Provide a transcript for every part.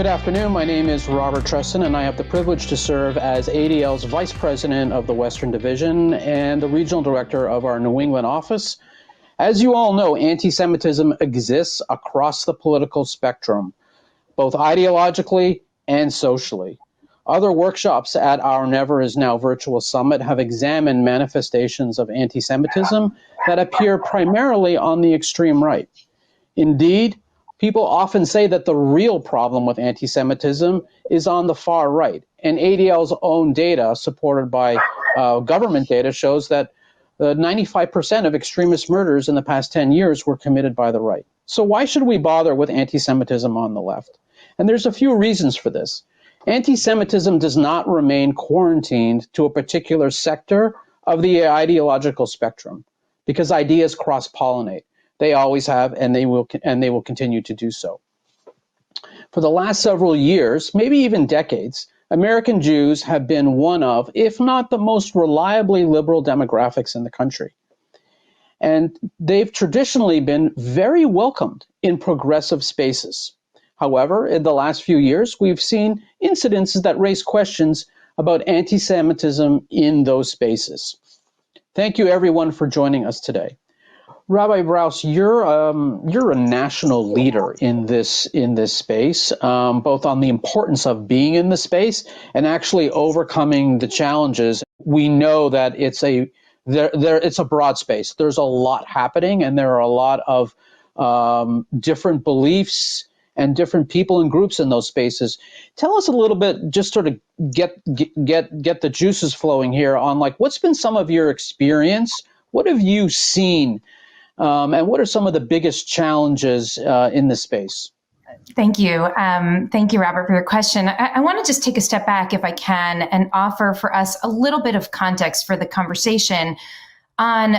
Good afternoon. My name is Robert Tresson, and I have the privilege to serve as ADL's Vice President of the Western Division and the Regional Director of our New England office. As you all know, anti-Semitism exists across the political spectrum, both ideologically and socially. Other workshops at our Never Is Now virtual summit have examined manifestations of anti-Semitism that appear primarily on the extreme right. Indeed, people often say that the real problem with anti-Semitism is on the far right. And ADL's own data, supported by government data, shows that 95% of extremist murders in the past 10 years were committed by the right. So why should we bother with anti-Semitism on the left? And there's a few reasons for this. Anti-Semitism does not remain quarantined to a particular sector of the ideological spectrum because ideas cross-pollinate. They always have, and they will continue to do so. For the last several years, maybe even decades, American Jews have been one of, if not the most reliably liberal demographics in the country. And they've traditionally been very welcomed in progressive spaces. However, in the last few years, we've seen incidences that raise questions about anti-Semitism in those spaces. Thank you, everyone, for joining us today. Rabbi Brous, you're a national leader in this space, both on the importance of being in the space and actually overcoming the challenges. We know that it's a broad space. There's a lot happening, and there are a lot of different beliefs and different people and groups in those spaces. Tell us a little bit, just sort of get the juices flowing here on like what's been some of your experience. What have you seen? And what are some of the biggest challenges in this space? Thank you. Thank you, Robert, for your question. I want to just take a step back, if I can, and offer for us a little bit of context for the conversation on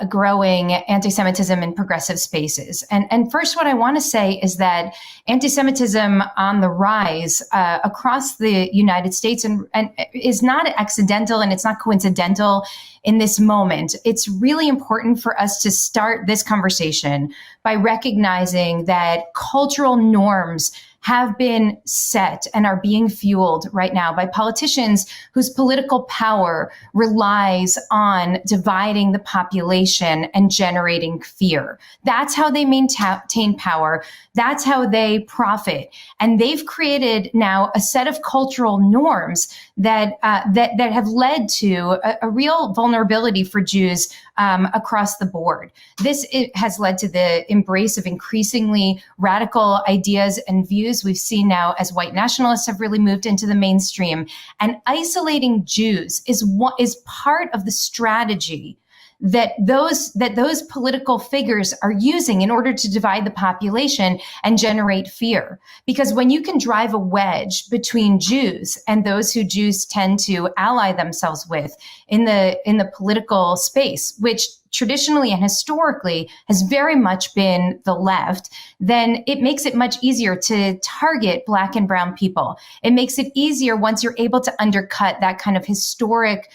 growing anti-Semitism in progressive spaces. And first, what I want to say is that anti-Semitism on the rise across the United States and is not accidental, and it's not coincidental in this moment. It's really important for us to start this conversation by recognizing that cultural norms have been set and are being fueled right now by politicians whose political power relies on dividing the population and generating fear. That's how they maintain power. That's how they profit. And they've created now a set of cultural norms that have led to a real vulnerability for Jews across the board. It has led to the embrace of increasingly radical ideas and views we've seen now as white nationalists have really moved into the mainstream. And isolating Jews is part of the strategy that those political figures are using in order to divide the population and generate fear. Because when you can drive a wedge between Jews and those who Jews tend to ally themselves with in the political space, which traditionally and historically has very much been the left, then it makes it much easier to target Black and brown people. It makes it easier once you're able to undercut that kind of historic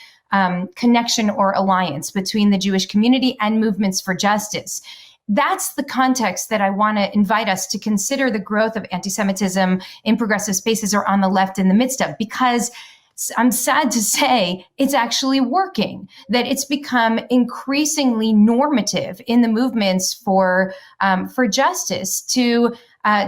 connection or alliance between the Jewish community and movements for justice. That's the context that I want to invite us to consider the growth of anti-Semitism in progressive spaces or on the left in the midst of, because I'm sad to say it's actually working, that it's become increasingly normative in the movements for justice to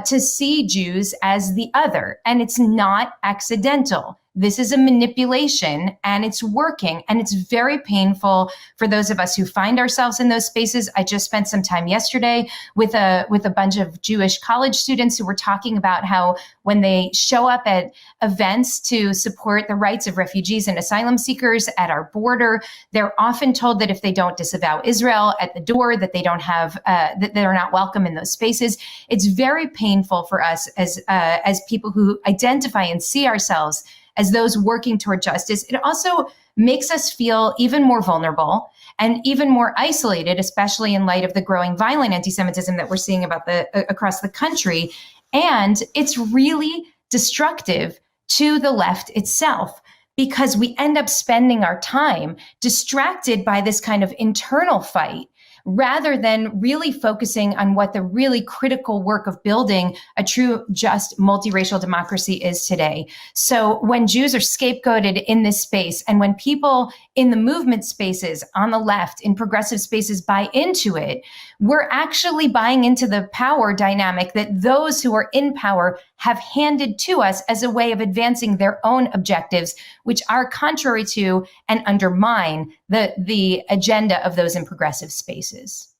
see Jews as the other. And it's not accidental. This is a manipulation, and it's working, and it's very painful for those of us who find ourselves in those spaces. I just spent some time yesterday with a bunch of Jewish college students who were talking about how when they show up at events to support the rights of refugees and asylum seekers at our border, they're often told that if they don't disavow Israel at the door, that they don't have that they're not welcome in those spaces. It's very painful for us as people who identify and see ourselves as those working toward justice. It also makes us feel even more vulnerable and even more isolated, especially in light of the growing violent anti-Semitism that we're seeing across the country. And it's really destructive to the left itself, because we end up spending our time distracted by this kind of internal fight rather than really focusing on what the really critical work of building a true, just, multiracial democracy is today. So when Jews are scapegoated in this space, and when people in the movement spaces on the left, in progressive spaces, buy into it, we're actually buying into the power dynamic that those who are in power have handed to us as a way of advancing their own objectives, which are contrary to and undermine the agenda of those in progressive spaces.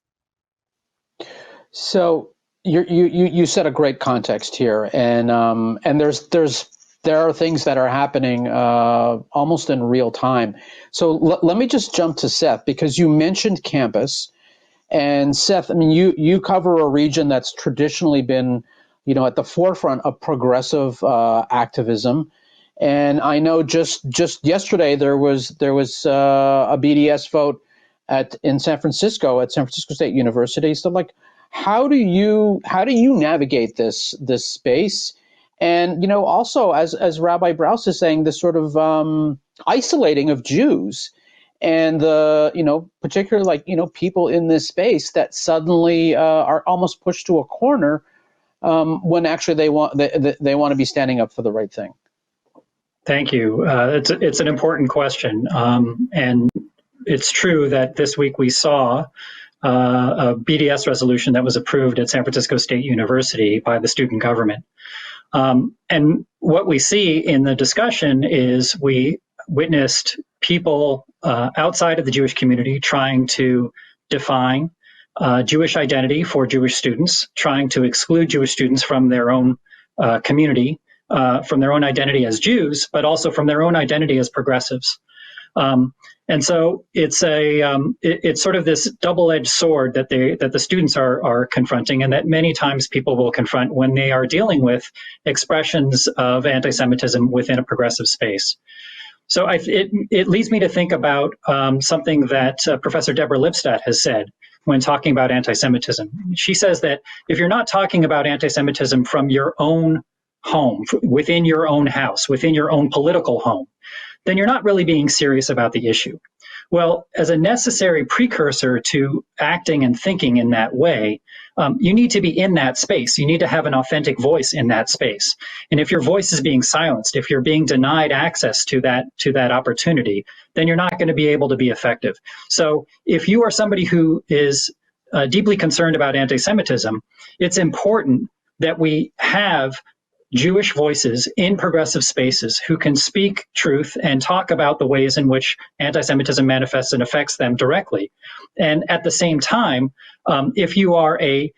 So you set a great context here, and there are things that are happening almost in real time. So let me just jump to Seth, because you mentioned campus. And Seth, I mean, you cover a region that's traditionally been, at the forefront of progressive activism. And I know just yesterday there was a BDS vote in San Francisco at San Francisco State University. So, like, how do you navigate this space? And also, as Rabbi Brous is saying, this sort of isolating of Jews, and particularly people in this space that suddenly are almost pushed to a corner when actually they want to be standing up for the right thing. Thank you. It's an important question, and it's true that this week we saw a BDS resolution that was approved at San Francisco State University by the student government. And what we see in the discussion is we witnessed people outside of the Jewish community trying to define Jewish identity for Jewish students, trying to exclude Jewish students from their own community, from their own identity as Jews, but also from their own identity as progressives. And so it's sort of this double-edged sword that the students are confronting, and that many times people will confront when they are dealing with expressions of anti-Semitism within a progressive space. So it leads me to think about something that Professor Deborah Lipstadt has said when talking about anti-Semitism. She says that if you're not talking about anti-Semitism from your own home, within your own house, within your own political home, then you're not really being serious about the issue. Well, as a necessary precursor to acting and thinking in that way, you need to be in that space. You need to have an authentic voice in that space. And if your voice is being silenced, if you're being denied access to that opportunity, then you're not going to be able to be effective. So if you are somebody who is deeply concerned about anti-Semitism, it's important that we have Jewish voices in progressive spaces who can speak truth and talk about the ways in which anti-Semitism manifests and affects them directly. And at the same time, if you are a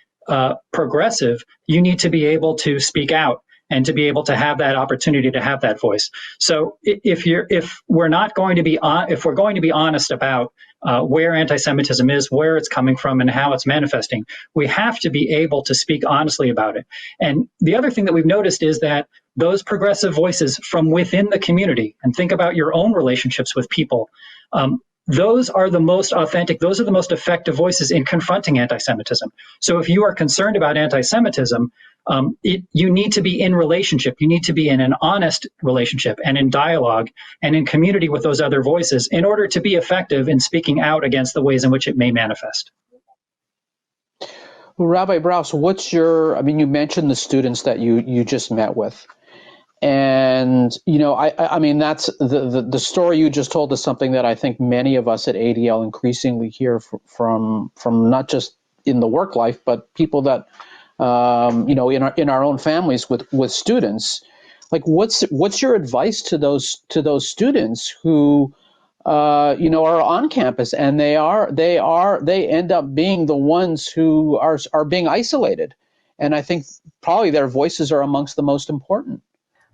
progressive, you need to be able to speak out and to be able to have that opportunity to have that voice. So if we're going to be honest about where anti-Semitism is, where it's coming from, and how it's manifesting, we have to be able to speak honestly about it. And the other thing that we've noticed is that those progressive voices from within the community, and think about your own relationships with people, those are the most authentic, those are the most effective voices in confronting anti-Semitism. So if you are concerned about anti-Semitism, you need to be in relationship. You need to be in an honest relationship and in dialogue and in community with those other voices in order to be effective in speaking out against the ways in which it may manifest. Well, Rabbi Brous, you mentioned the students that you just met with. And, I mean, that's the story you just told is something that I think many of us at ADL increasingly hear from not just in the work life, but people that, in our own families with students. Like, what's your advice to those students who, are on campus and they end up being the ones who are being isolated? And I think probably their voices are amongst the most important.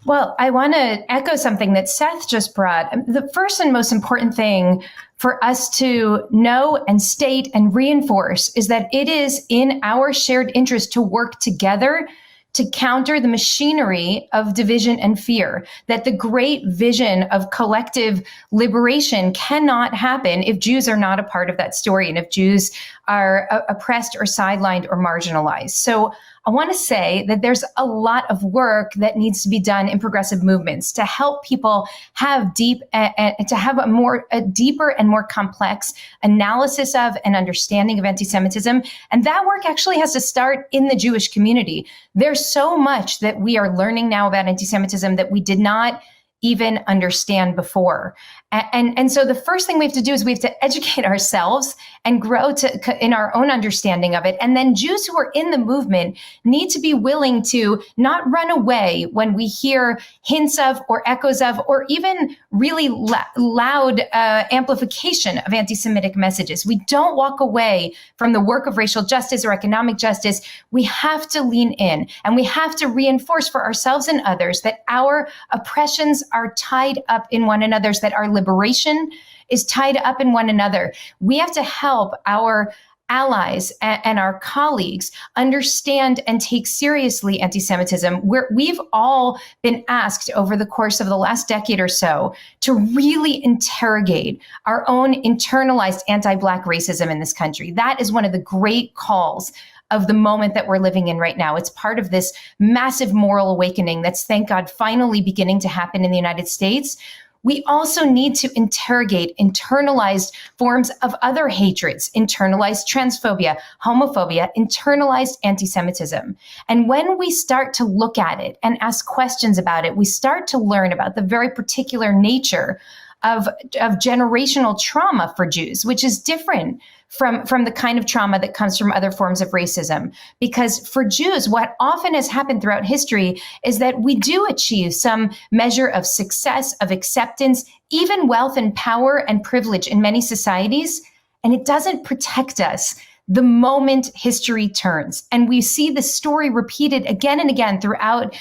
Well, I want to echo something that Seth just brought. The first and most important thing for us to know and state and reinforce is that it is in our shared interest to work together to counter the machinery of division and fear, that the great vision of collective liberation cannot happen if Jews are not a part of that story, and if Jews are oppressed or sidelined or marginalized. So I want to say that there's a lot of work that needs to be done in progressive movements to help people have to have a deeper and more complex analysis of and understanding of anti-Semitism. And that work actually has to start in the Jewish community. There's so much that we are learning now about anti-Semitism that we did not even understand before. And so the first thing we have to do is we have to educate ourselves and grow in our own understanding of it. And then Jews who are in the movement need to be willing to not run away when we hear hints of or echoes of or even really loud amplification of anti-Semitic messages. We don't walk away from the work of racial justice or economic justice. We have to lean in and we have to reinforce for ourselves and others that our oppressions are tied up in one another's, that our liberation is tied up in one another. We have to help our allies and our colleagues understand and take seriously anti-Semitism. We've all been asked over the course of the last decade or so to really interrogate our own internalized anti-Black racism in this country. That is one of the great calls of the moment that we're living in right now. It's part of this massive moral awakening that's, thank God, finally beginning to happen in the United States. We also need to interrogate internalized forms of other hatreds, internalized transphobia, homophobia, internalized anti-Semitism. And when we start to look at it and ask questions about it, we start to learn about the very particular nature of generational trauma for Jews, which is different from the kind of trauma that comes from other forms of racism. Because for Jews, what often has happened throughout history is that we do achieve some measure of success, of acceptance, even wealth and power and privilege in many societies, and it doesn't protect us the moment history turns. And we see the story repeated again and again throughout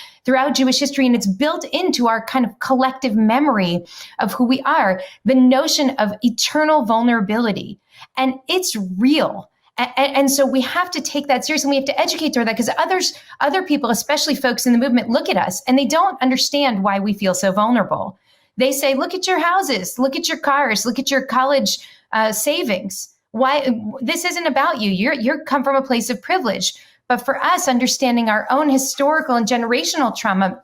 Jewish history, and it's built into our kind of collective memory of who we are, the notion of eternal vulnerability. And it's real. And so we have to take that seriously. And we have to educate toward that because other people, especially folks in the movement, look at us and they don't understand why we feel so vulnerable. They say, look at your houses, look at your cars, look at your college savings. Why this isn't about you. You're come from a place of privilege. But for us, understanding our own historical and generational trauma,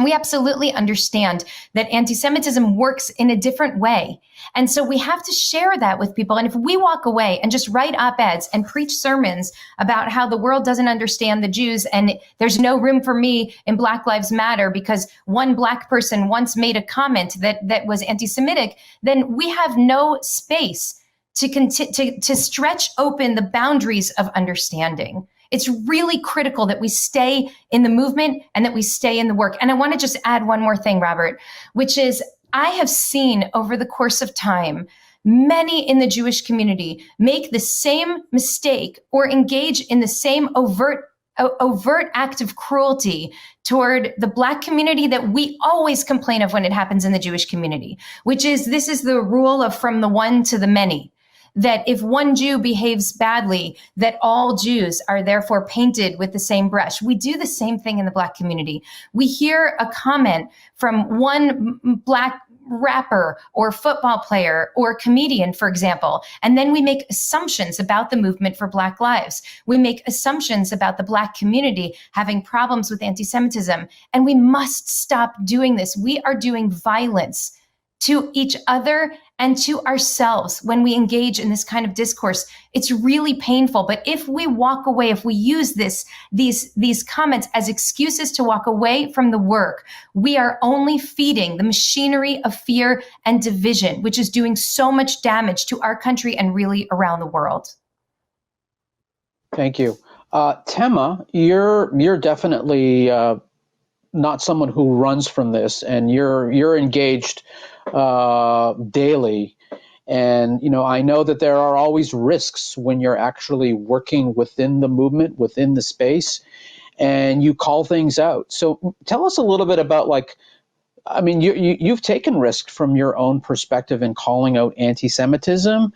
we absolutely understand that anti-Semitism works in a different way. And so we have to share that with people. And if we walk away and just write op-eds and preach sermons about how the world doesn't understand the Jews and there's no room for me in Black Lives Matter because one Black person once made a comment that was anti-Semitic, then we have no space to stretch open the boundaries of understanding. It's really critical that we stay in the movement and that we stay in the work. And I want to just add one more thing, Robert, which is I have seen over the course of time, many in the Jewish community make the same mistake or engage in the same overt act of cruelty toward the Black community that we always complain of when it happens in the Jewish community, which is this is the rule of from the one to the many. That if one Jew behaves badly, that all Jews are therefore painted with the same brush. We do the same thing in the Black community. We hear a comment from one Black rapper or football player or comedian, for example, and then we make assumptions about the movement for Black lives. We make assumptions about the Black community having problems with anti-Semitism, and we must stop doing this. We are doing violence to each other and to ourselves when we engage in this kind of discourse. It's really painful. But if we walk away, if we use these comments as excuses to walk away from the work, we are only feeding the machinery of fear and division, which is doing so much damage to our country and really around the world. Thank you. Tema, you're definitely not someone who runs from this, and you're engaged daily. And, I know that there are always risks when you're actually working within the movement, within the space, and you call things out. So tell us a little bit about, you've taken risk from your own perspective in calling out anti-Semitism,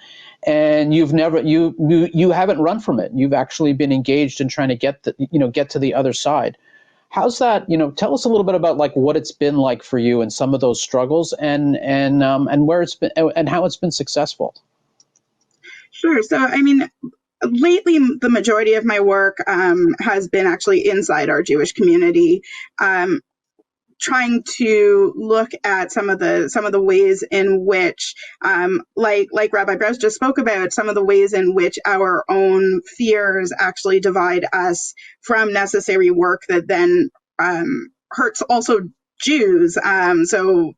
and you haven't run from it. You've actually been engaged in trying to get to the other side. How's that? Tell us a little bit about what it's been like for you and some of those struggles, and where it's been and how it's been successful. Sure. So, lately, the majority of my work has been actually inside our Jewish community, trying to look at some of the ways in which, like Rabbi Brous just spoke about, some of the ways in which our own fears actually divide us from necessary work that then hurts also Jews. So,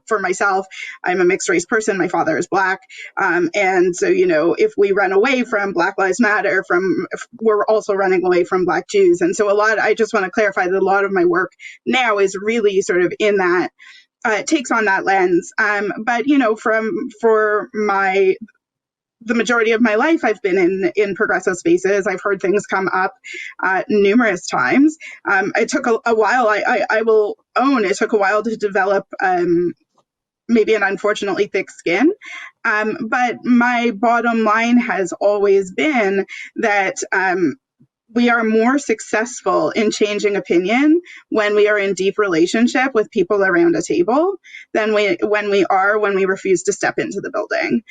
for myself, I'm a mixed race person. My father is Black. And so, if we run away from Black Lives Matter, we're also running away from Black Jews. And so I just want to clarify that a lot of my work now is really sort of in that, takes on that lens. But, the majority of my life, I've been in progressive spaces. I've heard things come up numerous times. It took a while. I will own it took a while to develop maybe an unfortunately thick skin. But my bottom line has always been that we are more successful in changing opinion when we are in deep relationship with people around a table than when we refuse to step into the building.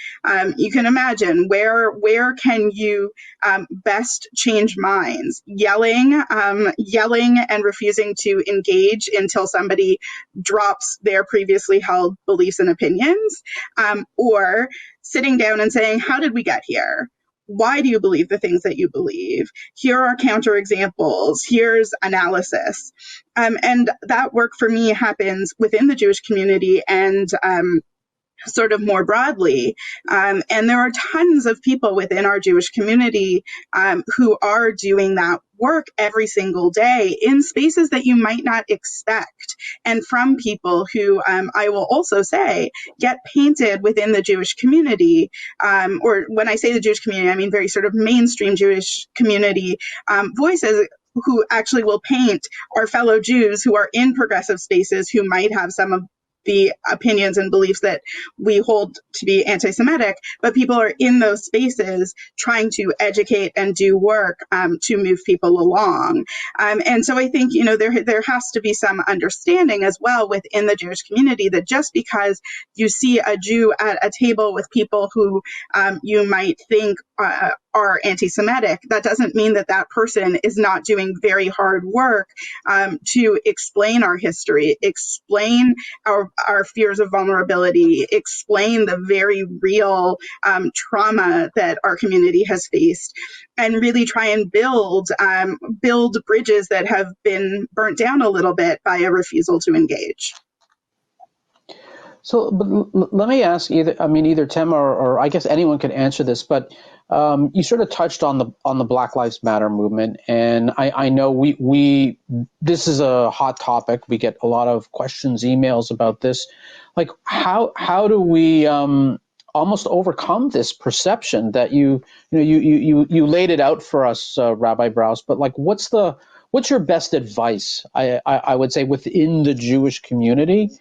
You can imagine where can you best change minds? Yelling and refusing to engage until somebody drops their previously held beliefs and opinions, or sitting down and saying, how did we get here? Why do you believe the things that you believe? Here are counterexamples. Here's analysis. And that work for me happens within the Jewish community and sort of more broadly. And there are tons of people within our Jewish community who are doing that work every single day in spaces that you might not expect, and from people who, I will also say, get painted within the Jewish community, or when I say the Jewish community, I mean very sort of mainstream Jewish community voices who actually will paint our fellow Jews who are in progressive spaces who might have some of the opinions and beliefs that we hold to be anti-Semitic, but people are in those spaces trying to educate and do work to move people along. And so I think, there has to be some understanding as well within the Jewish community that just because you see a Jew at a table with people who you might think are anti-Semitic, that doesn't mean that that person is not doing very hard work to explain our history, explain our fears of vulnerability, explain the very real trauma that our community has faced, and really try and build bridges that have been burnt down a little bit by a refusal to engage. So, but let me ask either Tim or I guess anyone could answer this, but you sort of touched on the Black Lives Matter movement, and I know we this is a hot topic. We get a lot of questions, emails about this. Like, how do we almost overcome this perception that you laid it out for us, Rabbi Brous? But like, what's your best advice? I would say within the Jewish community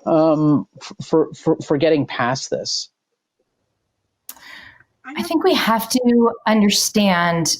for getting past this. I think we have to understand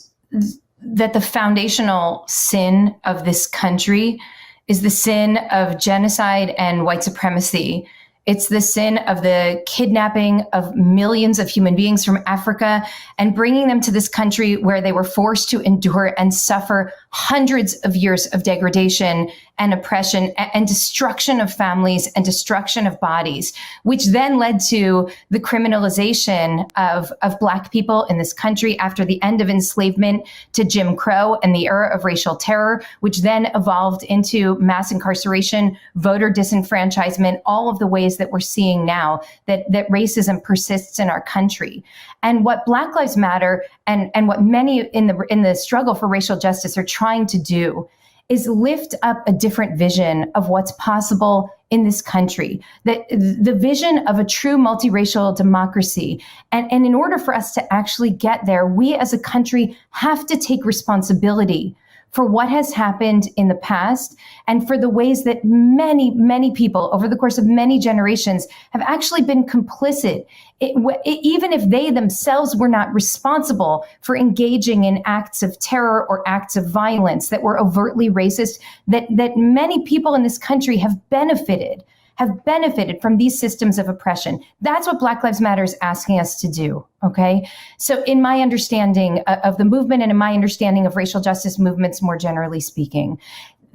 that the foundational sin of this country is the sin of genocide and white supremacy. It's the sin of the kidnapping of millions of human beings from Africa and bringing them to this country where they were forced to endure and suffer hundreds of years of degradation and oppression and destruction of families and destruction of bodies, which then led to the criminalization of Black people in this country after the end of enslavement to Jim Crow and the era of racial terror, which then evolved into mass incarceration, voter disenfranchisement, all of the ways that we're seeing now that racism persists in our country. And what Black Lives Matter and what many in the struggle for racial justice are trying to do is lift up a different vision of what's possible in this country, that the vision of a true multiracial democracy. And in order for us to actually get there, we as a country have to take responsibility for what has happened in the past and for the ways that many, many people over the course of many generations have actually been complicit, even if they themselves were not responsible for engaging in acts of terror or acts of violence that were overtly racist, that many people in this country have benefited have benefited from these systems of oppression. That's what Black Lives Matter is asking us to do, okay? So in my understanding of the movement and in my understanding of racial justice movements more generally speaking,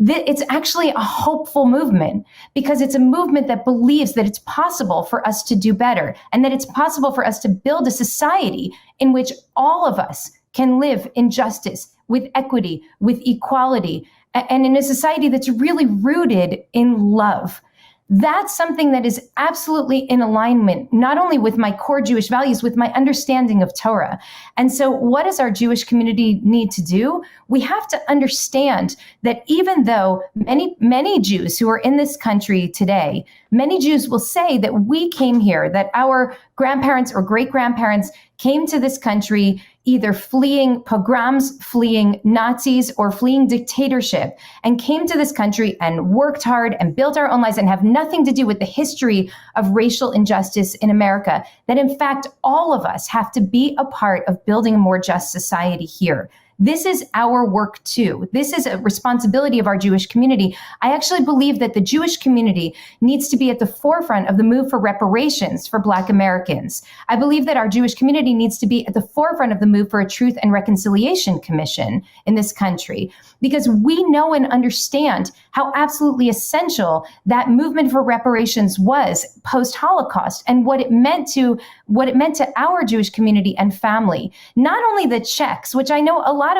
it's actually a hopeful movement because it's a movement that believes that it's possible for us to do better and that it's possible for us to build a society in which all of us can live in justice, with equity, with equality, and in a society that's really rooted in love. That's something that is absolutely in alignment, not only with my core Jewish values, with my understanding of Torah. And so what does our Jewish community need to do? We have to understand that even though many Jews who are in this country today, many Jews will say that we came here, that our grandparents or great-grandparents came to this country either fleeing pogroms, fleeing Nazis, or fleeing dictatorship, and came to this country and worked hard and built our own lives and have nothing to do with the history of racial injustice in America, that in fact, all of us have to be a part of building a more just society here. This is our work too. This is a responsibility of our Jewish community. I actually believe that the Jewish community needs to be at the forefront of the move for reparations for Black Americans. I believe that our Jewish community needs to be at the forefront of the move for a Truth and Reconciliation Commission in this country, because we know and understand how absolutely essential that movement for reparations was post-Holocaust and what it meant to our Jewish community and family. Not only the checks, which I know a lot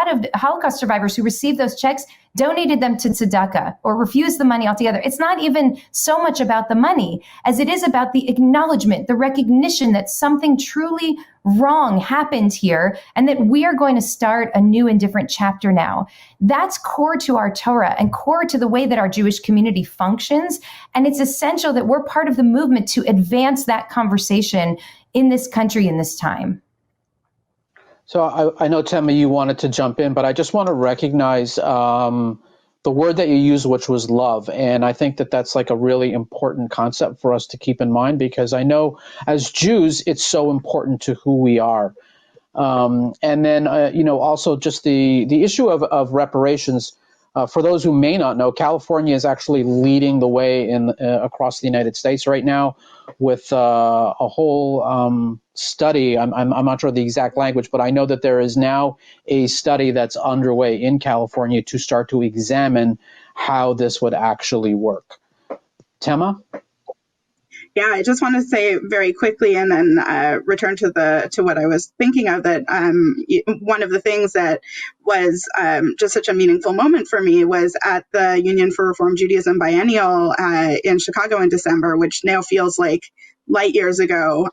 of Holocaust survivors who received those checks donated them to tzedakah or refused the money altogether. It's not even so much about the money as it is about the acknowledgement, the recognition that something truly wrong happened here and that we are going to start a new and different chapter now. That's core to our Torah and core to the way that our Jewish community functions. And it's essential that we're part of the movement to advance that conversation in this country in this time. So I know, Tema, you wanted to jump in, but I just want to recognize the word that you used, which was love. And I think that that's like a really important concept for us to keep in mind, because I know as Jews, it's so important to who we are. And then, also just the issue of reparations. For those who may not know, California is actually leading the way across the United States right now with a whole study. I'm not sure the exact language, but I know that there is now a study that's underway in California to start to examine how this would actually work. Tema? Yeah, I just want to say very quickly and then return to what I was thinking of, that one of the things that was just such a meaningful moment for me was at the Union for Reform Judaism Biennial in Chicago in December, which now feels like light years ago.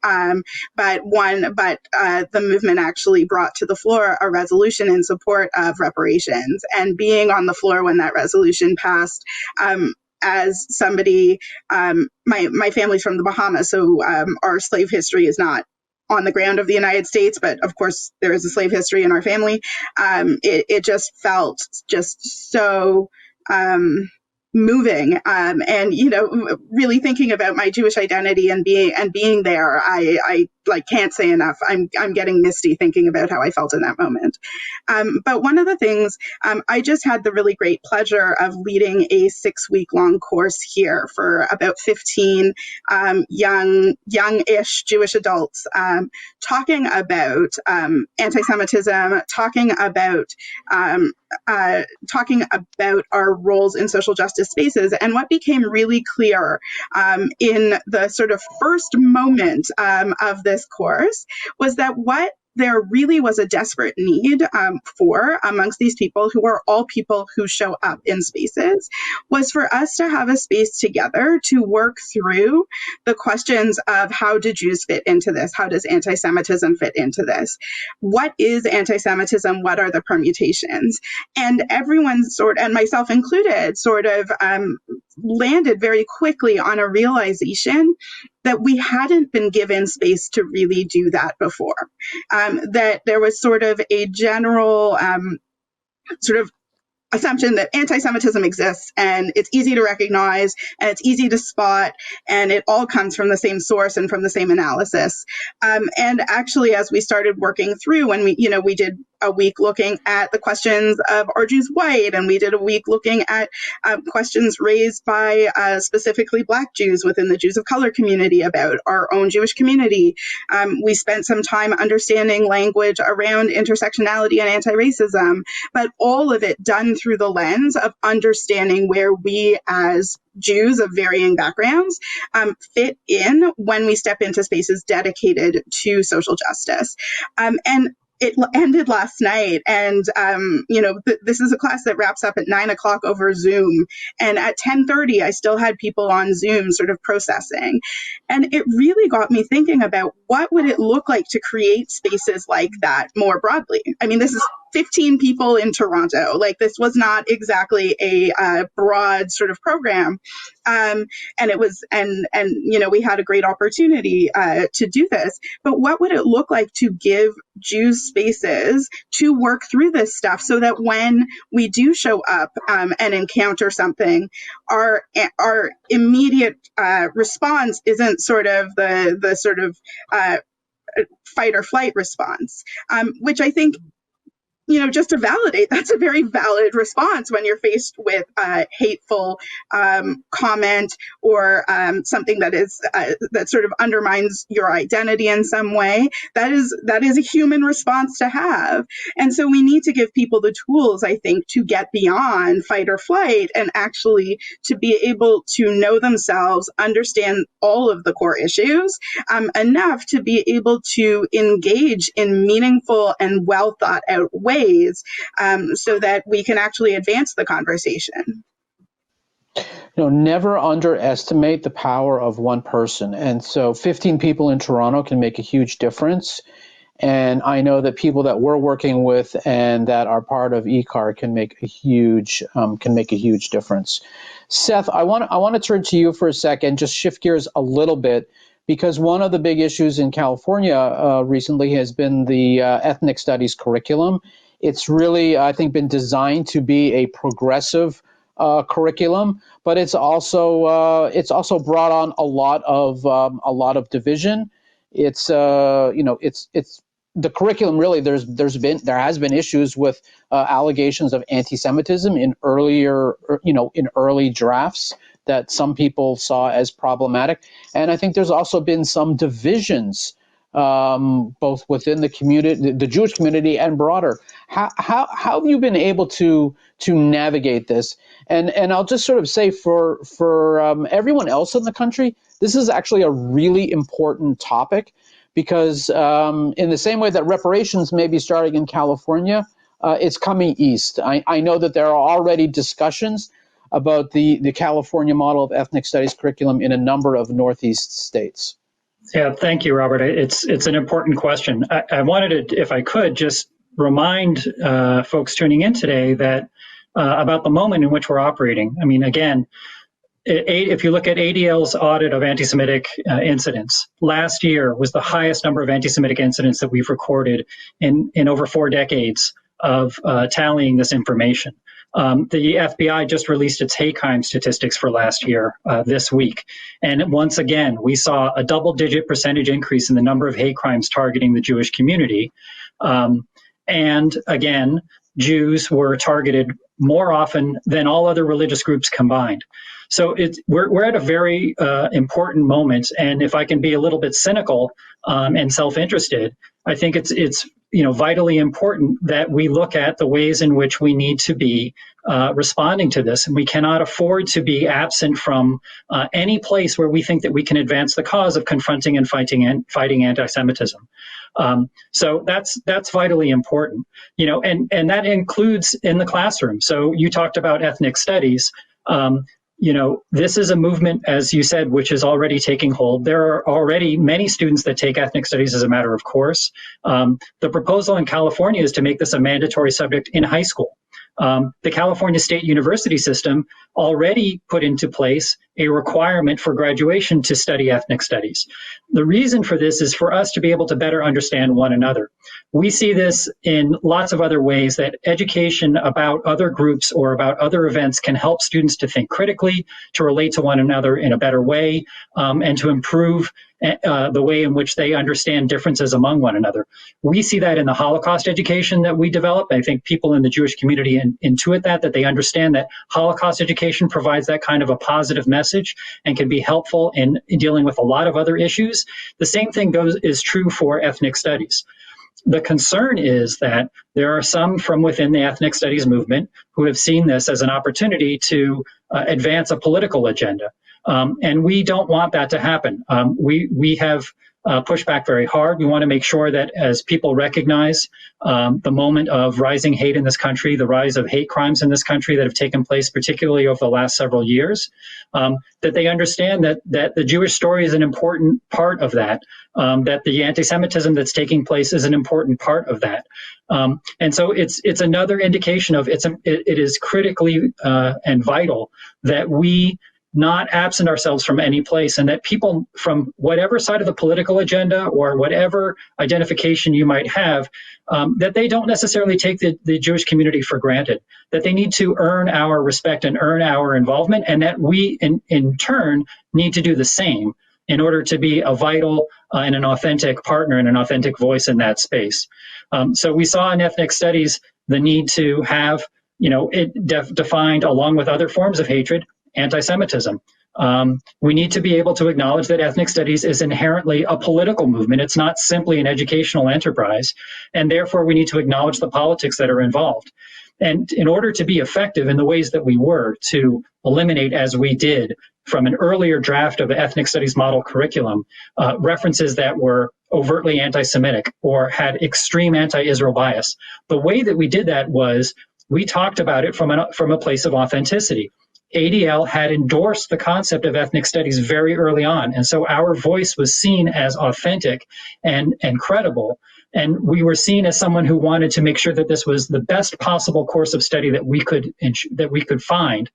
But the movement actually brought to the floor a resolution in support of reparations, and being on the floor when that resolution passed, as somebody, my family's from the Bahamas, so our slave history is not on the ground of the United States, but of course there is a slave history in our family. It just felt just so moving, and really thinking about my Jewish identity and being there. I can't say enough. I'm getting misty thinking about how I felt in that moment. But one of the things, I just had the really great pleasure of leading a 6-week-long course here for about 15 young-ish Jewish adults, talking about anti-Semitism, talking about our roles in social justice spaces. And what became really clear in the sort of first moment of this course was that what there really was a desperate need for amongst these people, who are all people who show up in spaces, was for us to have a space together to work through the questions of how do Jews fit into this? How does anti-Semitism fit into this? What is anti-Semitism? What are the permutations? And everyone and myself included, landed very quickly on a realization that we hadn't been given space to really do that before. That there was sort of a general assumption that anti-Semitism exists and it's easy to recognize and it's easy to spot and it all comes from the same source and from the same analysis. And actually, as we started working through, when we did a week looking at the questions of are Jews white, and we did a week looking at questions raised by specifically Black Jews within the Jews of color community about our own Jewish community. We spent some time understanding language around intersectionality and anti-racism, but all of it done through the lens of understanding where we as Jews of varying backgrounds fit in when we step into spaces dedicated to social justice. And it ended last night, and this is a class that wraps up at 9 o'clock over Zoom, and at 10:30 I still had people on Zoom sort of processing, and it really got me thinking about what would it look like to create spaces like that more broadly. I mean, this is 15 people in Toronto. Like, this was not exactly a broad sort of program, and it was, and we had a great opportunity to do this. But what would it look like to give Jews spaces to work through this stuff, so that when we do show up and encounter something, our immediate response isn't sort of the sort of fight or flight response, which I think, just to validate, that's a very valid response when you're faced with hateful comment or something that is that sort of undermines your identity in some way. That is a human response to have. And so we need to give people the tools, I think, to get beyond fight or flight and actually to be able to know themselves, understand all of the core issues enough to be able to engage in meaningful and well thought out ways so that we can actually advance the conversation. Never underestimate the power of one person. And so 15 people in Toronto can make a huge difference. And I know that people that we're working with and that are part of IHRA can make a huge difference. Seth, I want to turn to you for a second, just shift gears a little bit, because one of the big issues in California recently has been the ethnic studies curriculum. It's really, I think, been designed to be a progressive curriculum, but it's also brought on a lot of division. It's the curriculum really. There has been issues with allegations of anti-Semitism in early drafts that some people saw as problematic, and I think there's also been some divisions both within the community, the Jewish community, and broader. How have you been able to navigate this? And I'll just sort of say for everyone else in the country, this is actually a really important topic, because in the same way that reparations may be starting in California, it's coming east. I know that there are already discussions about the California model of ethnic studies curriculum in a number of Northeast states. Yeah, thank you, Robert. It's an important question. I wanted to, if I could, just remind folks tuning in today that about the moment in which we're operating. I mean, again, if you look at ADL's audit of anti-Semitic incidents, last year was the highest number of anti-Semitic incidents that we've recorded in over 4 decades of tallying this information. The FBI just released its hate crime statistics for last year this week. And once again, we saw a double-digit percentage increase in the number of hate crimes targeting the Jewish community. And again, Jews were targeted more often than all other religious groups combined. So we're at a very important moment. And if I can be a little bit cynical and self-interested, I think it's vitally important that we look at the ways in which we need to be responding to this. And we cannot afford to be absent from any place where we think that we can advance the cause of confronting and fighting anti-Semitism. So that's vitally important, and that includes in the classroom. So you talked about ethnic studies. This is a movement, as you said, which is already taking hold. There are already many students that take ethnic studies as a matter of course. The proposal in California is to make this a mandatory subject in high school. The California State University system already put into place a requirement for graduation to study ethnic studies. The reason for this is for us to be able to better understand one another. We see this in lots of other ways, that education about other groups or about other events can help students to think critically, to relate to one another in a better way, and to improve the way in which they understand differences among one another. We see that in the Holocaust education that we develop. I think people in the Jewish community intuit that they understand that Holocaust education provides that kind of a positive message and can be helpful in dealing with a lot of other issues. The same thing is true for ethnic studies. The concern is that there are some from within the ethnic studies movement who have seen this as an opportunity to advance a political agenda. And we don't want that to happen. We have pushed back very hard. We want to make sure that as people recognize the moment of rising hate in this country, the rise of hate crimes in this country that have taken place, particularly over the last several years, that they understand that the Jewish story is an important part of that, that the anti-Semitism that's taking place is an important part of that. And so it's another indication of it is critically and vital that we not absent ourselves from any place, and that people from whatever side of the political agenda or whatever identification you might have, that they don't necessarily take the Jewish community for granted, that they need to earn our respect and earn our involvement, and that we in turn need to do the same in order to be a vital and an authentic partner and an authentic voice in that space. So we saw in ethnic studies the need to have, it defined along with other forms of hatred, anti-Semitism. We need to be able to acknowledge that ethnic studies is inherently a political movement. It's not simply an educational enterprise, and therefore we need to acknowledge the politics that are involved. And in order to be effective in the ways that we were to eliminate, as we did, from an earlier draft of the ethnic studies model curriculum, references that were overtly anti-Semitic or had extreme anti-Israel bias, the way that we did that was we talked about it from a place of authenticity. ADL had endorsed the concept of ethnic studies very early on, and so our voice was seen as authentic and credible, and we were seen as someone who wanted to make sure that this was the best possible course of study that we could find,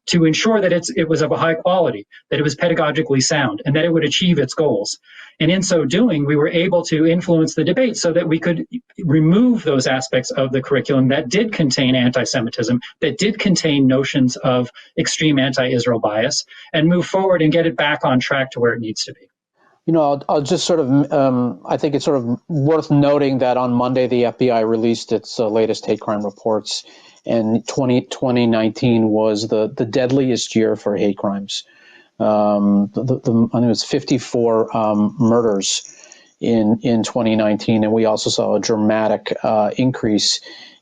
to ensure that it was of a high quality, that it was pedagogically sound, and that it would achieve its goals. And in so doing, we were able to influence the debate so that we could remove those aspects of the curriculum that did contain anti-Semitism, that did contain notions of extreme anti-Israel bias, and move forward and get it back on track to where it needs to be. I'll just sort of, I think it's sort of worth noting that on Monday, the FBI released its latest hate crime reports, and 2019 was the deadliest year for hate crimes. I think it was 54 murders in 2019, and we also saw a dramatic increase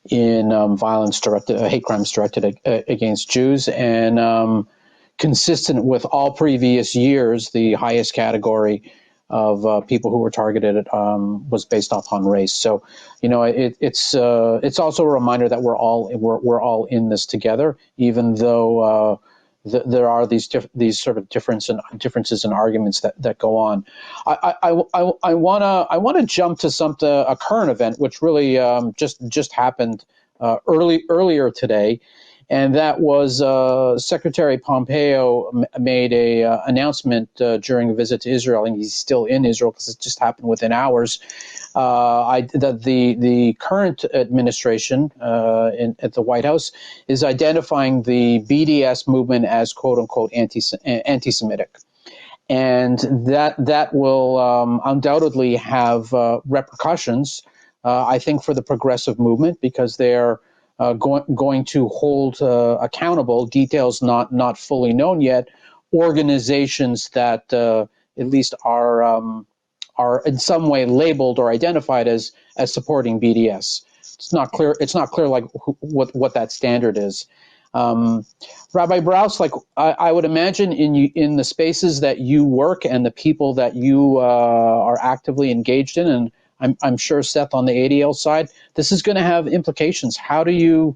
in hate crimes directed against Jews, and consistent with all previous years, the highest category of people who were targeted was based upon race. So, it's also a reminder that we're all in this together, even though there are these sort of differences in arguments that go on. I want to jump to a current event which really just happened earlier today. And that was Secretary Pompeo made a announcement during a visit to Israel, and he's still in Israel because it just happened within hours. The current administration at the White House is identifying the BDS movement as "quote unquote" anti-Semitic, and that will undoubtedly have repercussions. I think for the progressive movement, because they're going to hold accountable, details not fully known yet, organizations that at least are in some way labeled or identified as supporting BDS. It's not clear like what that standard is. Rabbi Brous, like I would imagine in the spaces that you work and the people that you are actively engaged in, and I'm sure, Seth, on the ADL side, this is going to have implications. How do you,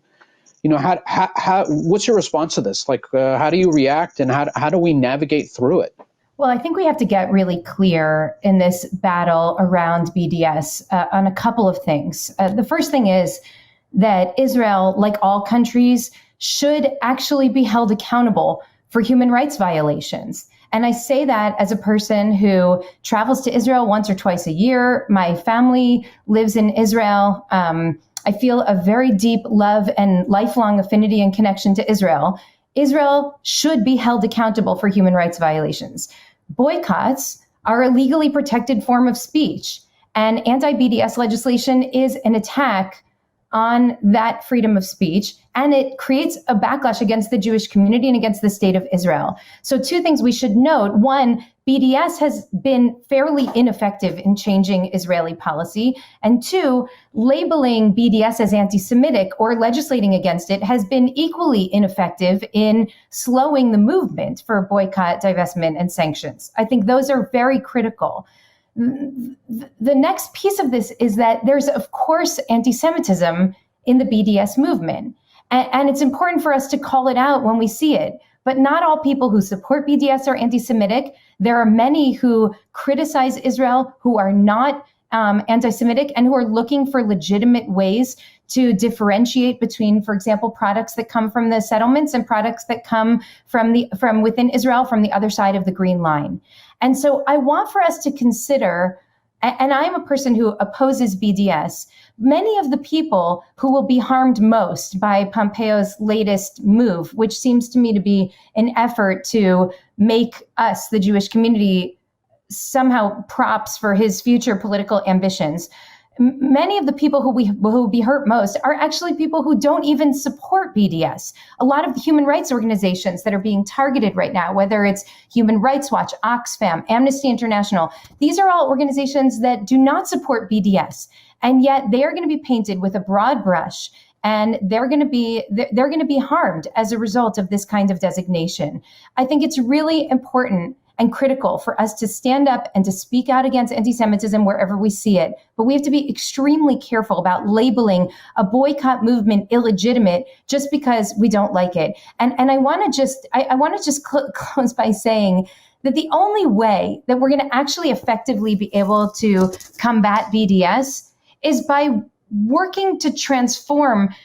what's your response to this? Like, how do you react, and how do we navigate through it? Well, I think we have to get really clear in this battle around BDS on a couple of things. The first thing is that Israel, like all countries, should actually be held accountable for human rights violations. And I say that as a person who travels to Israel once or twice a year. My family lives in Israel. I feel a very deep love and lifelong affinity and connection to Israel. Israel should be held accountable for human rights violations. Boycotts are a legally protected form of speech, and anti-BDS legislation is an attack on that freedom of speech, and it creates a backlash against the Jewish community and against the state of Israel. So two things we should note. One, BDS has been fairly ineffective in changing Israeli policy. And two, labeling BDS as anti-Semitic or legislating against it has been equally ineffective in slowing the movement for boycott, divestment, and sanctions. I think those are very critical. The next piece of this is that there's, of course, anti-Semitism in the BDS movement. And it's important for us to call it out when we see it. But not all people who support BDS are anti-Semitic. There are many who criticize Israel who are not anti-Semitic and who are looking for legitimate ways to differentiate between, for example, products that come from the settlements and products that come from within Israel, from the other side of the Green Line. And so I want for us to consider, and I'm a person who opposes BDS, many of the people who will be harmed most by Pompeo's latest move, which seems to me to be an effort to make us, the Jewish community, somehow props for his future political ambitions. Many of the people who will be hurt most are actually people who don't even support BDS. A lot of the human rights organizations that are being targeted right now, whether it's Human Rights Watch, Oxfam, Amnesty International, these are all organizations that do not support BDS. And yet they are going to be painted with a broad brush, and they're going to be harmed as a result of this kind of designation. I think it's really important and critical for us to stand up and to speak out against anti-Semitism wherever we see it. But we have to be extremely careful about labeling a boycott movement illegitimate just because we don't like it. And I want to just close by saying that the only way that we're going to actually effectively be able to combat BDS is by working to transform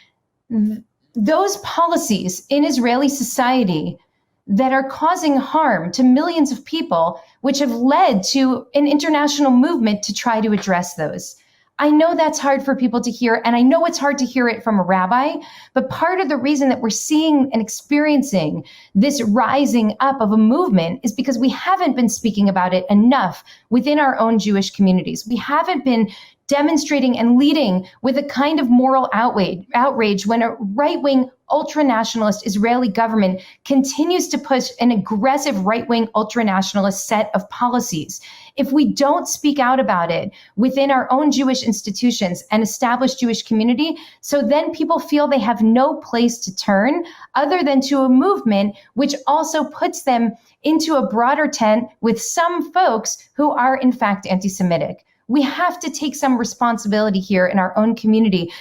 those policies in Israeli society that are causing harm to millions of people, which have led to an international movement to try to address those. I know that's hard for people to hear, and I know it's hard to hear it from a rabbi, but part of the reason that we're seeing and experiencing this rising up of a movement is because we haven't been speaking about it enough within our own Jewish communities. We haven't been demonstrating and leading with a kind of moral outrage when a right-wing ultra-nationalist Israeli government continues to push an aggressive right-wing ultra-nationalist set of policies. If we don't speak out about it within our own Jewish institutions and established Jewish community, so then people feel they have no place to turn other than to a movement which also puts them into a broader tent with some folks who are in fact anti-Semitic. We have to take some responsibility here in our own community.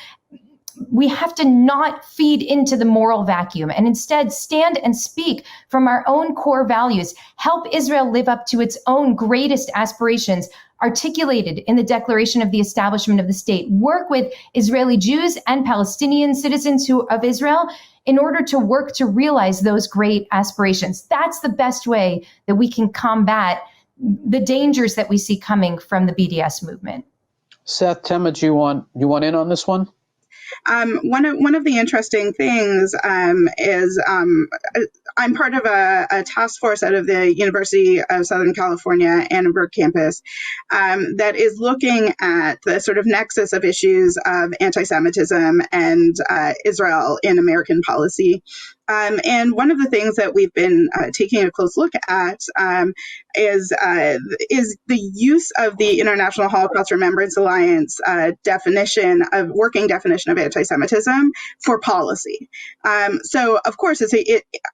We have to not feed into the moral vacuum and instead stand and speak from our own core values, help Israel live up to its own greatest aspirations articulated in the Declaration of the Establishment of the State, work with Israeli Jews and Palestinian citizens of Israel in order to work to realize those great aspirations. That's the best way that we can combat the dangers that we see coming from the BDS movement. Seth, Tema, do you want in on this one? One of the interesting things is I'm part of a task force out of the University of Southern California Annenberg campus that is looking at the sort of nexus of issues of anti-Semitism and Israel in American policy. And one of the things that we've been taking a close look at is the use of the International Holocaust Remembrance Alliance working definition of anti-Semitism for policy. So, of course,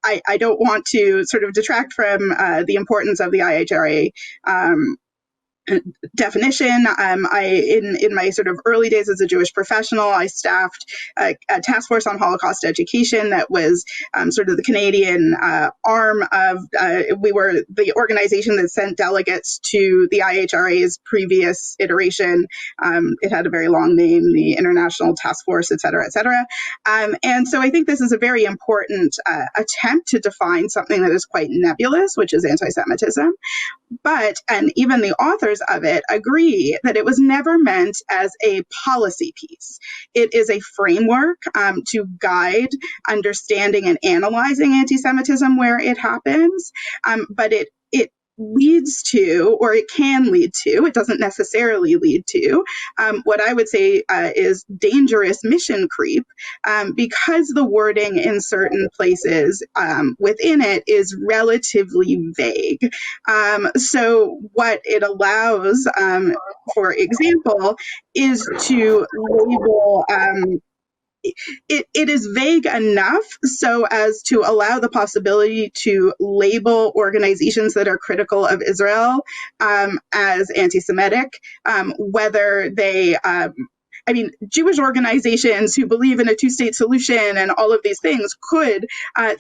I don't want to sort of detract from the importance of the IHRA definition. In my sort of early days as a Jewish professional, I staffed a task force on Holocaust education that was sort of the Canadian arm of, we were the organization that sent delegates to the IHRA's previous iteration. It had a very long name, the International Task Force, et cetera, et cetera. And so I think this is a very important attempt to define something that is quite nebulous, which is anti-Semitism. But, and even the authors of it agree that it was never meant as a policy piece. It is a framework to guide understanding and analyzing anti-Semitism where it happens, but it leads to, or it can lead to, it doesn't necessarily lead to, what I would say is dangerous mission creep, because the wording in certain places within it is relatively vague. So what it allows, for example, is to label it is vague enough so as to allow the possibility to label organizations that are critical of Israel as anti-Semitic, whether they Jewish organizations who believe in a two-state solution and all of these things could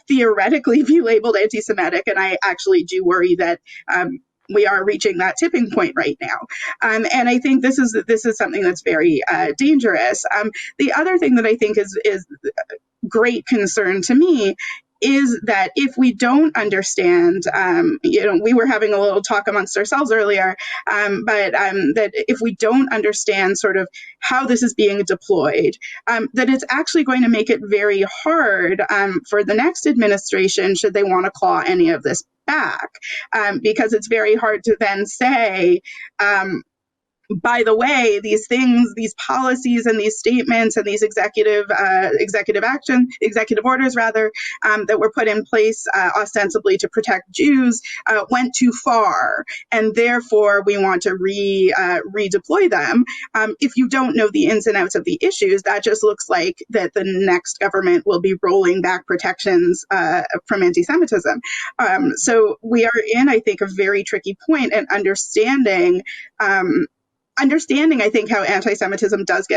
theoretically be labeled anti-Semitic, and I actually do worry that we are reaching that tipping point right now. And I think this is something that's very dangerous. The other thing that I think is great concern to me is that if we don't understand, we were having a little talk amongst ourselves earlier, but that if we don't understand sort of how this is being deployed, that it's actually going to make it very hard for the next administration, should they want to claw any of this back, because it's very hard to then say, by the way, these things, these policies and these statements and these executive orders that were put in place ostensibly to protect Jews went too far, and therefore we want to redeploy them. If you don't know the ins and outs of the issues, that just looks like that the next government will be rolling back protections from anti-Semitism. So we are in, I think, a very tricky point, and understanding, I think, how anti-Semitism does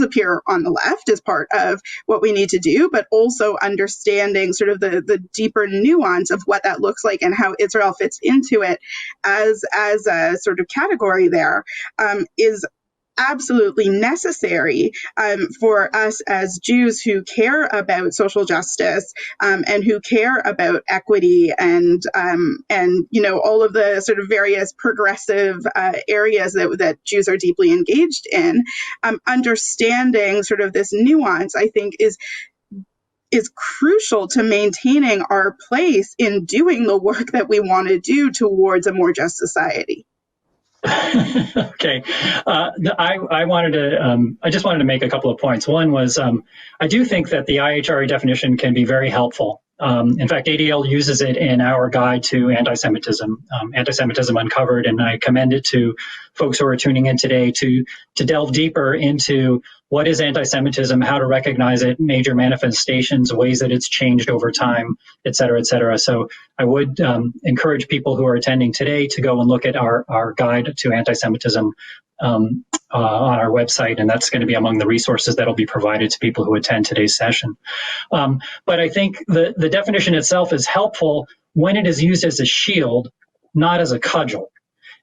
appear on the left is part of what we need to do, but also understanding sort of the deeper nuance of what that looks like and how Israel fits into it as a sort of category there is absolutely necessary for us as Jews who care about social justice and who care about equity and all of the sort of various progressive areas that Jews are deeply engaged in. Understanding sort of this nuance, I think, is crucial to maintaining our place in doing the work that we want to do towards a more just society. Okay. I just wanted to make a couple of points. One was, I do think that the IHRA definition can be very helpful. In fact, ADL uses it in our guide to anti-Semitism, Antisemitism Uncovered, and I commend it to folks who are tuning in today to delve deeper into what is anti-Semitism, how to recognize it, major manifestations, ways that it's changed over time, et cetera, et cetera. So I would encourage people who are attending today to go and look at our guide to anti-Semitism on our website, and that's going to be among the resources that will be provided to people who attend today's session. But I think the definition itself is helpful when it is used as a shield, not as a cudgel.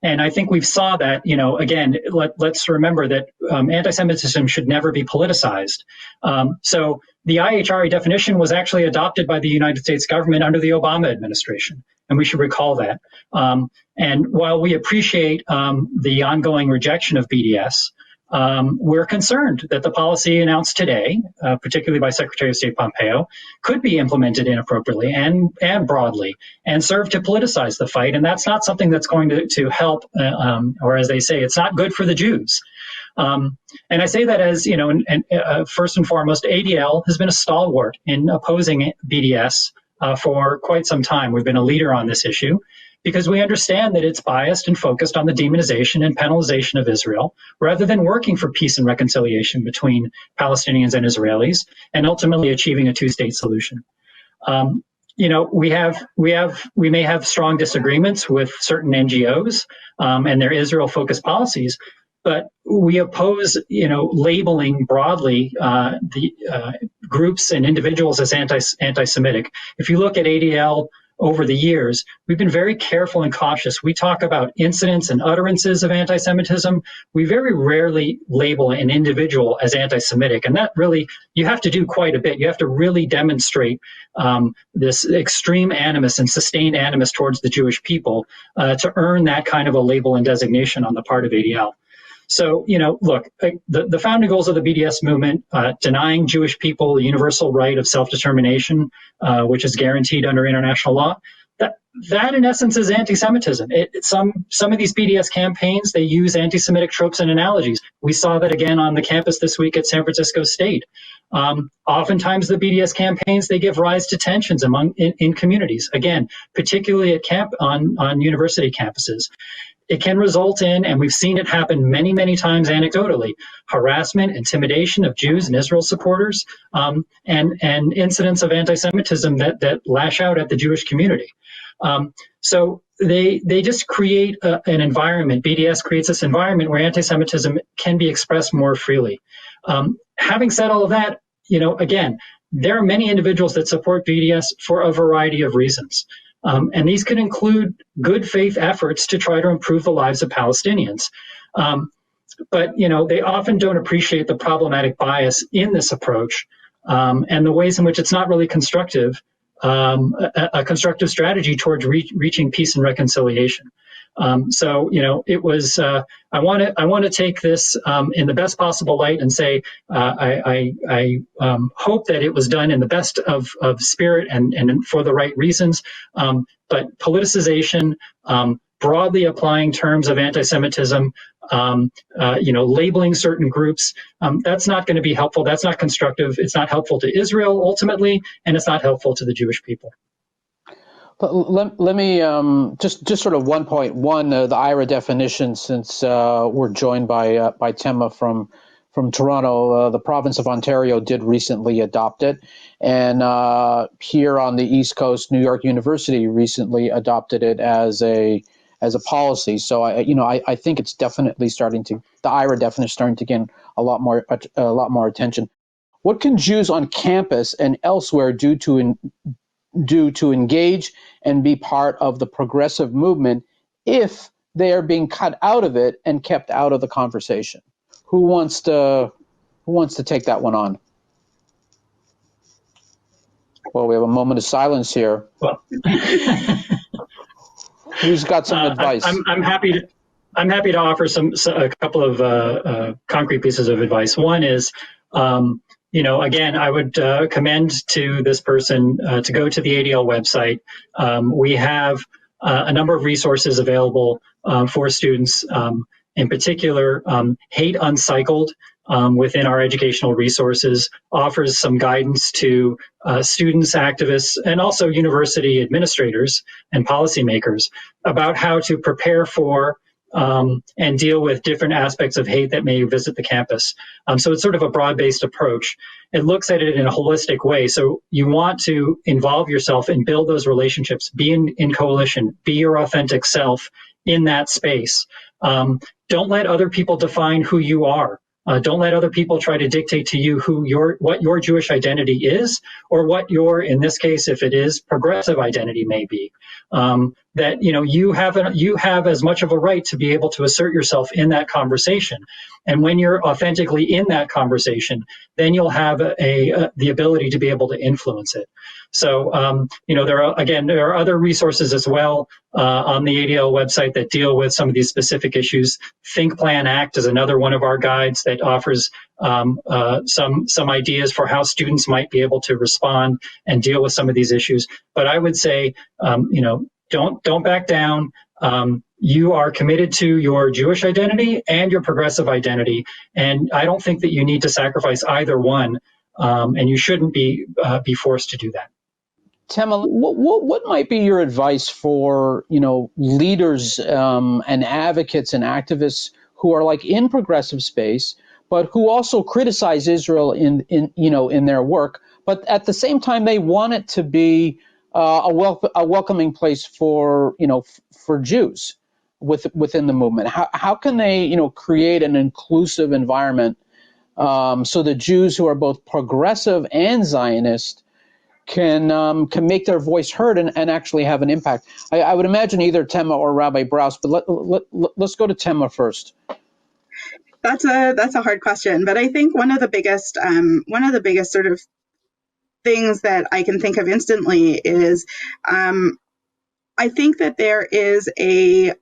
And I think we've saw that, again, let's remember that anti-Semitism should never be politicized. So the IHRA definition was actually adopted by the United States government under the Obama administration, and we should recall that. And while we appreciate the ongoing rejection of BDS, we're concerned that the policy announced today, particularly by Secretary of State Pompeo, could be implemented inappropriately and broadly and serve to politicize the fight. And that's not something that's going to help, or as they say, it's not good for the Jews. And I say that as, first and foremost, ADL has been a stalwart in opposing BDS for quite some time. We've been a leader on this issue, because we understand that it's biased and focused on the demonization and penalization of Israel, rather than working for peace and reconciliation between Palestinians and Israelis, and ultimately achieving a two-state solution. we may have strong disagreements with certain NGOs and their Israel-focused policies, but we oppose, labeling broadly the groups and individuals as anti-Semitic. If you look at ADL over the years, we've been very careful and cautious. We talk about incidents and utterances of anti-Semitism. We very rarely label an individual as anti-Semitic, and that really, you have to do quite a bit. You have to really demonstrate this extreme animus and sustained animus towards the Jewish people to earn that kind of a label and designation on the part of ADL. So, look, the founding goals of the BDS movement, denying Jewish people the universal right of self-determination, which is guaranteed under international law, that in essence is anti-Semitism. Some of these BDS campaigns, they use anti-Semitic tropes and analogies. We saw that again on the campus this week at San Francisco State. Oftentimes the BDS campaigns, they give rise to tensions in communities, again, particularly at on university campuses. It can result in, and we've seen it happen many, many times anecdotally, harassment, intimidation of Jews and Israel supporters, and incidents of anti-Semitism that lash out at the Jewish community. So they just create an environment. BDS creates this environment where anti-Semitism can be expressed more freely. Having said all of that, again, there are many individuals that support BDS for a variety of reasons. And these could include good faith efforts to try to improve the lives of Palestinians. But, they often don't appreciate the problematic bias in this approach and the ways in which it's not really constructive, a constructive strategy towards reaching peace and reconciliation. So, it was, I want to take this in the best possible light and say, I hope that it was done in the best of spirit and for the right reasons. But politicization, broadly applying terms of anti-Semitism, labeling certain groups, that's not going to be helpful. That's not constructive. It's not helpful to Israel ultimately, and it's not helpful to the Jewish people. Let me just sort of one point. One, the IHRA definition, since we're joined by Tema from Toronto, the province of Ontario did recently adopt it, and here on the East Coast, New York University recently adopted it as a policy. So I think it's definitely the IHRA definition starting to gain a lot more attention. What can Jews on campus and elsewhere do to engage and be part of the progressive movement if they are being cut out of it and kept out of the conversation? Who wants to take that one on? Well, we have a moment of silence here. Well, who's got some advice? I'm happy to offer a couple of concrete pieces of advice. One is, again, I would commend to this person to go to the ADL website. We have a number of resources available for students. In particular, Hate Uncycled within our educational resources offers some guidance to students, activists, and also university administrators and policymakers about how to prepare for and deal with different aspects of hate that may visit the campus. So it's sort of a broad-based approach. It looks at it in a holistic way. So you want to involve yourself and build those relationships, be in coalition, be your authentic self in that space. Don't let other people define who you are. Don't let other people try to dictate to you what your Jewish identity is, or what your, in this case, if it is, progressive identity may be. That you have as much of a right to be able to assert yourself in that conversation. And when you're authentically in that conversation, then you'll have the ability to be able to influence it. So, there are other resources as well on the ADL website that deal with some of these specific issues. Think, Plan, Act is another one of our guides that offers some ideas for how students might be able to respond and deal with some of these issues. But I would say, don't back down. You are committed to your Jewish identity and your progressive identity, and I don't think that you need to sacrifice either one, and you shouldn't be forced to do that. Tema, what might be your advice for leaders and advocates and activists who are in progressive space, but who also criticize Israel in their work, but at the same time they want it to be a welcoming place for for Jews within the movement? How can they create an inclusive environment so the Jews who are both progressive and Zionist can make their voice heard and actually have an impact? I would imagine either Tema or Rabbi Brous, but let's go to Tema first. That's a hard question, but I think one of the biggest sort of things that I can think of instantly is I think that there is a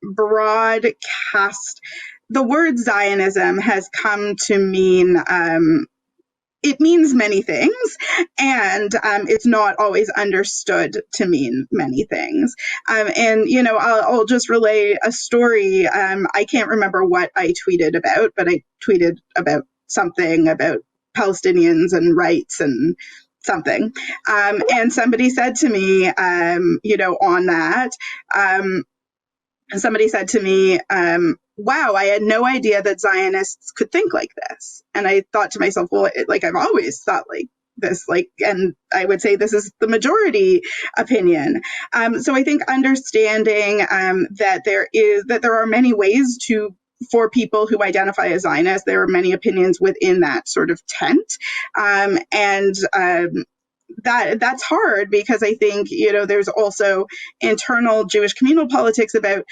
broad cast. The word Zionism has come to mean it means many things, and it's not always understood to mean many things. I'll just relay a story. I can't remember what I tweeted about, but I tweeted about something about Palestinians and rights and something. And somebody said to me, on that, somebody said to me, wow, I had no idea that Zionists could think like this. And I thought to myself, well, I've always thought like this, and I would say this is the majority opinion. So I think understanding that there are many ways for people who identify as Zionists, there are many opinions within that sort of tent. That's hard because I think, there's also internal Jewish communal politics about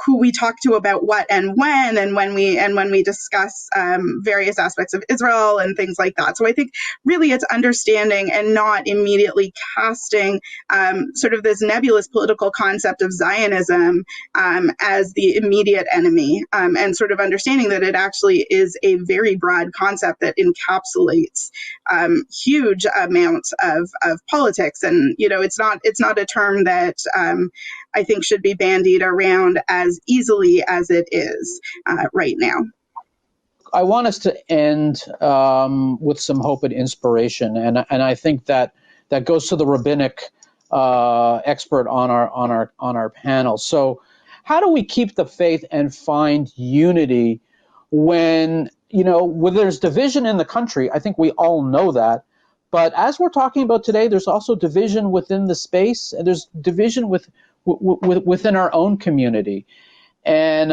who we talk to about what and when we discuss various aspects of Israel and things like that. So I think really it's understanding and not immediately casting sort of this nebulous political concept of Zionism as the immediate enemy, and sort of understanding that it actually is a very broad concept that encapsulates huge amounts of politics. And, it's not a term that I think should be bandied around as easily as it is right now. I want us to end with some hope and inspiration. And I think that goes to the rabbinic expert on our panel. So how do we keep the faith and find unity when there's division in the country? I think we all know that. But as we're talking about today, there's also division within the space, and there's division within our own community. And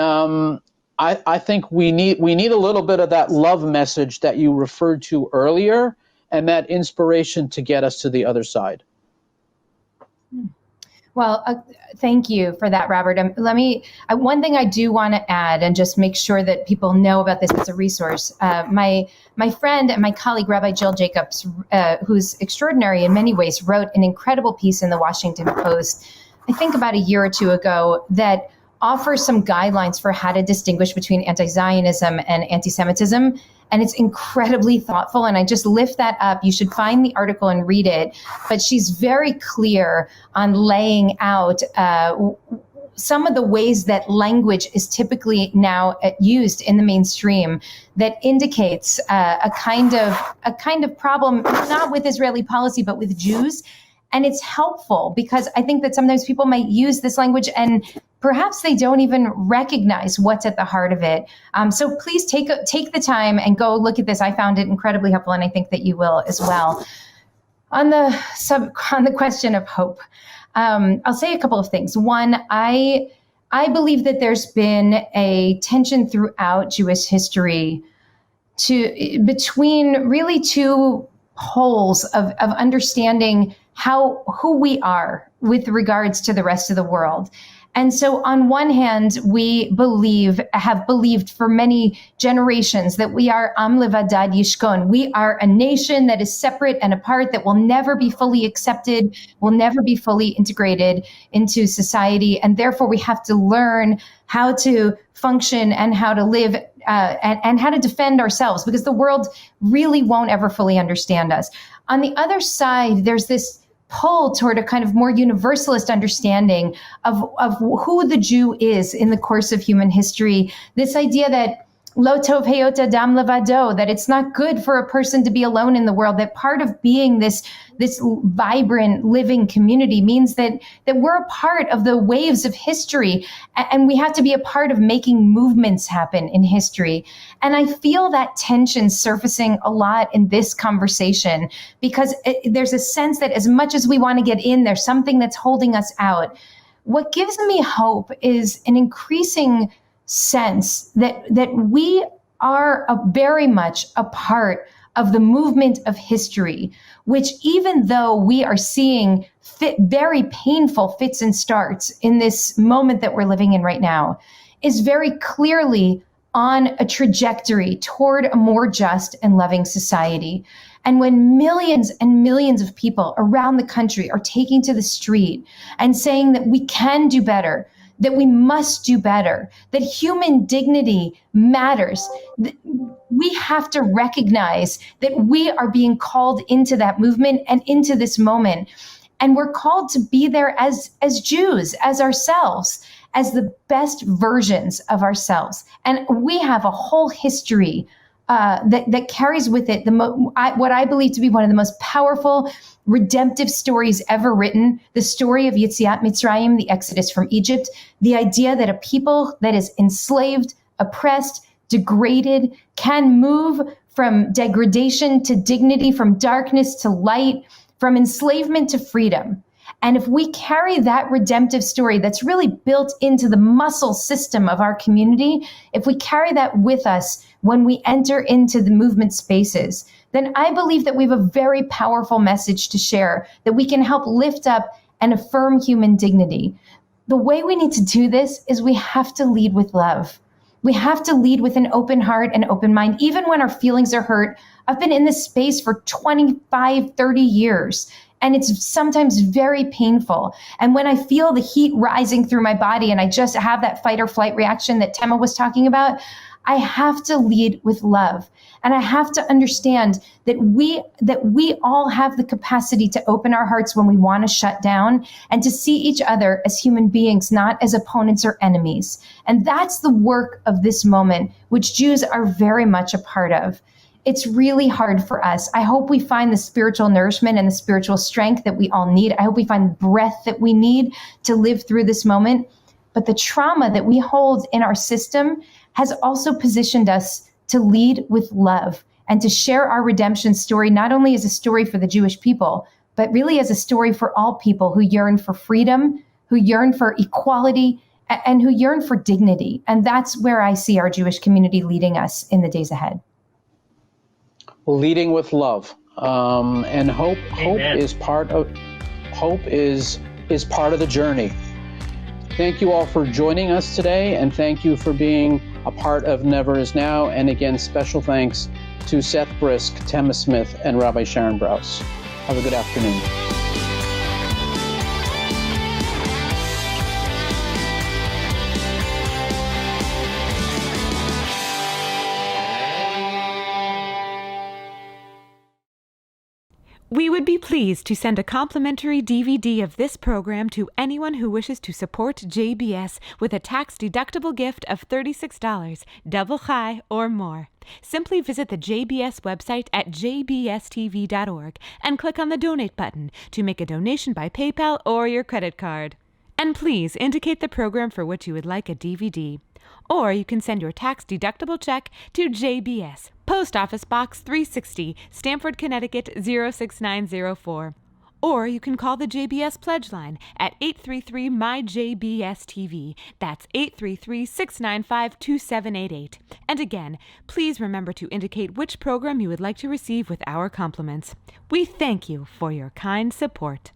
I think we need a little bit of that love message that you referred to earlier, and that inspiration to get us to the other side. Well, thank you for that, Robert. One thing I do want to add and just make sure that people know about this as a resource. My friend and my colleague, Rabbi Jill Jacobs, who's extraordinary in many ways, wrote an incredible piece in the Washington Post, I think about a year or two ago, that offers some guidelines for how to distinguish between anti-Zionism and anti-Semitism. And it's incredibly thoughtful. And I just lift that up. You should find the article and read it. But she's very clear on laying out some of the ways that language is typically now used in the mainstream that indicates a kind of problem, not with Israeli policy, but with Jews. And it's helpful because I think that sometimes people might use this language and perhaps they don't even recognize what's at the heart of it. So please take the time and go look at this. I found it incredibly helpful, and I think that you will as well. On the question of hope, I'll say a couple of things. One, I believe that there's been a tension throughout Jewish history between really two poles of understanding who we are with regards to the rest of the world. And so on one hand, we have believed for many generations that we are Am Levadad Yishkon. We are a nation that is separate and apart, that will never be fully accepted, will never be fully integrated into society. And therefore, we have to learn how to function and how to live and how to defend ourselves, because the world really won't ever fully understand us. On the other side, there's this pull toward a kind of more universalist understanding of who the Jew is in the course of human history. This idea that Lo tov heyot adam levado, that it's not good for a person to be alone in the world, that part of being this vibrant, living community means that we're a part of the waves of history, and we have to be a part of making movements happen in history. And I feel that tension surfacing a lot in this conversation, because there's a sense that as much as we want to get in, there's something that's holding us out. What gives me hope is an increasing sense that we are very much a part of the movement of history, which, even though we are seeing very painful fits and starts in this moment that we're living in right now, is very clearly on a trajectory toward a more just and loving society. And when millions and millions of people around the country are taking to the street and saying that we can do better, that we must do better, that human dignity matters, we have to recognize that we are being called into that movement and into this moment. And we're called to be there as Jews, as ourselves, as the best versions of ourselves. And we have a whole history that carries with it what I believe to be one of the most powerful redemptive stories ever written, the story of Yetziat Mitzrayim, the Exodus from Egypt, the idea that a people that is enslaved, oppressed, degraded, can move from degradation to dignity, from darkness to light, from enslavement to freedom. And if we carry that redemptive story that's really built into the muscle system of our community, if we carry that with us when we enter into the movement spaces, then I believe that we have a very powerful message to share, that we can help lift up and affirm human dignity. The way we need to do this is we have to lead with love. We have to lead with an open heart and open mind, even when our feelings are hurt. I've been in this space for 25, 30 years. And it's sometimes very painful. And when I feel the heat rising through my body and I just have that fight or flight reaction that Tema was talking about, I have to lead with love. And I have to understand that we all have the capacity to open our hearts when we want to shut down, and to see each other as human beings, not as opponents or enemies. And that's the work of this moment, which Jews are very much a part of. It's really hard for us. I hope we find the spiritual nourishment and the spiritual strength that we all need. I hope we find the breath that we need to live through this moment. But the trauma that we hold in our system has also positioned us to lead with love and to share our redemption story, not only as a story for the Jewish people, but really as a story for all people who yearn for freedom, who yearn for equality, and who yearn for dignity. And that's where I see our Jewish community leading us in the days ahead. Leading with love, and hope. Amen. Hope is part of the journey. Thank you all for joining us today, and thank you for being a part of Never Is Now. And again, special thanks to Seth Brisk, Tema Smith, and Rabbi Sharon Brous. Have a good afternoon. We would be pleased to send a complimentary DVD of this program to anyone who wishes to support JBS with a tax-deductible gift of $36, double chai or more. Simply visit the JBS website at jbstv.org and click on the Donate button to make a donation by PayPal or your credit card. And please indicate the program for which you would like a DVD. Or you can send your tax-deductible check to JBS, Post Office Box 360, Stamford, Connecticut 06904. Or you can call the JBS Pledge Line at 833-MY-JBS-TV. That's 833-695-2788. And again, please remember to indicate which program you would like to receive with our compliments. We thank you for your kind support.